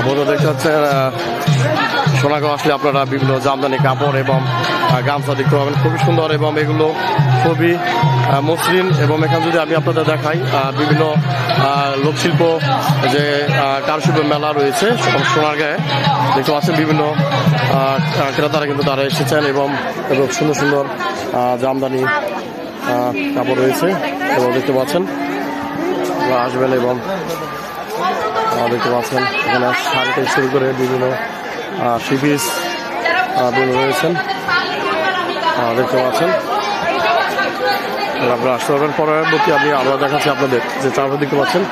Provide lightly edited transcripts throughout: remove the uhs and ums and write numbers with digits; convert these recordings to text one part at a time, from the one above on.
বন্ধু দেখতে হচ্ছে সোনাগাঁও আসলে আপনারা বিভিন্ন জামদানি কাপড় এবং গামছা দেখতে পাবেন, খুবই সুন্দর এবং এগুলো খুবই মসৃণ। এবং এখানে যদি আমি আপনাদের দেখাই বিভিন্ন লোকশিল্প যে কারুশিল্প মেলা রয়েছে সোনারগাঁয়ে দেখতে পাচ্ছেন, বিভিন্ন ক্রেতারা কিন্তু তারা এসেছেন এবং সুন্দর সুন্দর জামদানি কাপড় রয়েছে এবং দেখতে পাচ্ছেন আসবেন এবং দেখতে পাচ্ছেন এখানে শাড়ি থেকে শুরু করে বিভিন্ন সিপিস রয়েছেন দেখতে পাচ্ছেন। আপনারা আসতে পারবেন। পরবর্তী আমি আবার দেখাচ্ছি আপনাদের যে চারপাশে দেখতে পাচ্ছেন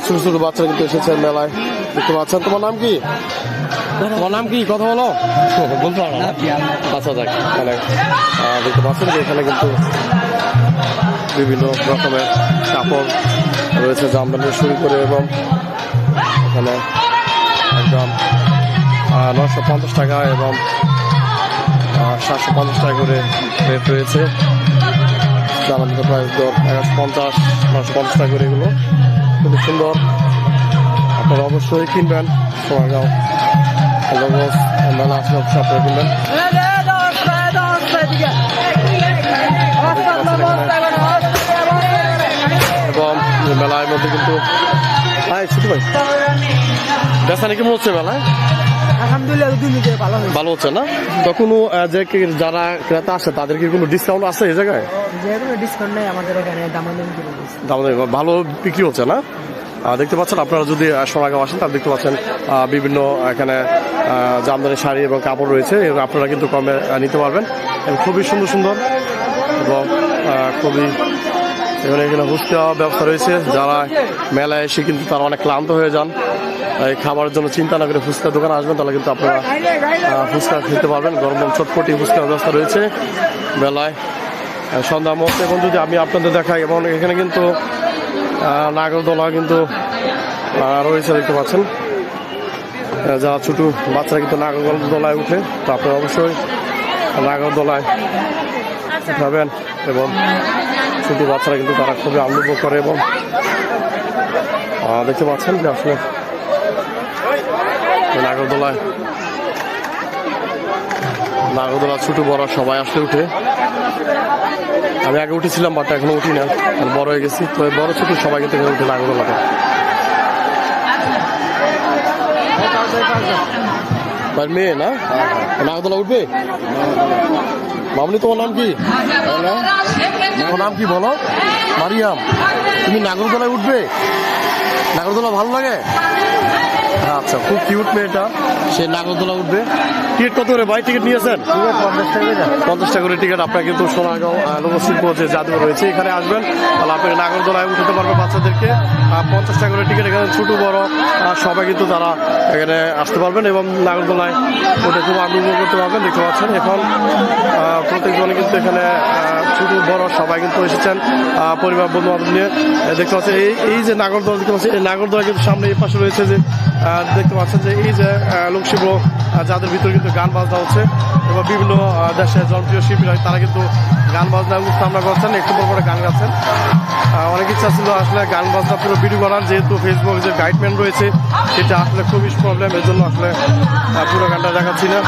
ছোটো ছোটো বাচ্চারা কিন্তু এসেছেন মেলায় দেখতে পাচ্ছেন। তোমার নাম কি? তোমার নাম কি? কথা বলো, বলতে পারো না? আচ্ছা যাক, মানে দেখতে পাচ্ছেন যে এখানে কিন্তু বিভিন্ন রকমের কাপড় রয়েছে জামদানি শুরু করে এবং এখানে একদম 950 টাকা এবং 750 টাকা করে রেট রয়েছে। জামদানি প্রাইস দর 1150, 950 টাকা করে, এগুলো খুবই সুন্দর। আপনারা অবশ্যই কিনবেন সোনারগাঁও মেলা আসলে অবশ্যই আপনারা কিনবেন। এবং মেলার মধ্যে কিন্তু ছোট ভাই বেচা নাকি মনে হচ্ছে মেলায় ভালো হচ্ছে না? তখন যে যারা ক্রেতা আসে তাদের কি কোনো ডিসকাউন্ট আছে এই জায়গায়? ডিসকাউন্ট নেই আমাদের এখানে, দামাদামি ভালো বিক্রি হচ্ছে না? দেখতে পাচ্ছেন আপনারা যদি সোনারগাঁও আসেন তাহলে দেখতে পাচ্ছেন বিভিন্ন এখানে জামদানি শাড়ি এবং কাপড় রয়েছে এবং আপনারা কিন্তু কমে নিতে পারবেন এবং খুবই সুন্দর সুন্দর এবং খুবই এখানে ফুচকা ব্যবস্থা রয়েছে। যারা মেলায় এসে কিন্তু তারা অনেক ক্লান্ত হয়ে যান, এই খাবারের জন্য চিন্তা না করে ফুচকার দোকানে আসবেন তাহলে কিন্তু আপনারা ফুচকা খেতে পারবেন। গরম গরম চটপটি ফুচকার ব্যবস্থা রয়েছে মেলায় সন্ধ্যা মধ্যে। এবং যদি আমি আপনাদের দেখাই এবং এখানে কিন্তু নাগরদোলা কিন্তু রয়েছে দেখতে পাচ্ছেন। যারা ছোটো বাচ্চারা কিন্তু নাগরদোলায় উঠে, তো আপনারা অবশ্যই নাগরদোলায় উঠাবেন এবং ছোটো বাচ্চারা কিন্তু তারা খুবই আনন্দ করে এবং দেখতে পাচ্ছেন যে আসলে নাগরদোলা ছোটো বড় সবাই আসলে উঠে। আমি আগে উঠেছিলাম বাট এখনো উঠি না, বড় হয়ে গেছি, তো বড় ছোটো সবাই কিন্তু উঠে নাগরদোলাতে। মেয়ে না নাগরদোলা উঠবে? মামনি তোমার নাম কি? তোমার নাম কি বলো? মারিয়াম, তুমি নাগরদোলায় উঠবে? নাগরদোলা ভালো লাগে? আচ্ছা, খুব কিউট মেয়েটা, সে নাগরদোলা উঠবে। টিকিট কত করে ভাই? টিকিট নিয়েছেন? 50 টাকা করে টিকিট। আপনার কিন্তু সোনারগাঁও লোকশিল্প যে জাদুঘর রয়েছে এখানে আসবেন তাহলে আপনি নাগরদোলায় উঠাতে পারবেন বাচ্চাদেরকে। 50 টাকা করে টিকিট। এখানে ছোটো বড় সবাই কিন্তু তারা এখানে আসতে পারবেন এবং নাগরদোলায় উঠে খুব আনন্দ করতে পারবেন। দেখতে পাচ্ছেন এখন প্রত্যেকজনে কিন্তু এখানে ছোটো বড় সবাই কিন্তু এসেছেন পরিবার বন্ধু বান্ধব নিয়ে। দেখতে পাচ্ছেন এই যে নাগরদোলা দেখতে পাচ্ছেন, এই নাগরদোলা কিন্তু সামনে এই পাশে রয়েছে যে দেখতে পাচ্ছেন যে এই যে লোকশিল্প যাদের ভিতরে কিন্তু গান বাজনা হচ্ছে এবং বিভিন্ন দেশের জনপ্রিয় শিল্পীরা তারা কিন্তু গান বাজনা উপস্থাপনা করছেন, একটু পর পরে গান গাচ্ছেন। অনেক ইচ্ছা ছিল আসলে গান বাজনা পুরো ভিডিও করার, যেহেতু ফেসবুক যে গাইডম্যান রয়েছে সেটা আসলে খুবই প্রবলেম, এর জন্য আসলে পুরো গানটা দেখাচ্ছি না।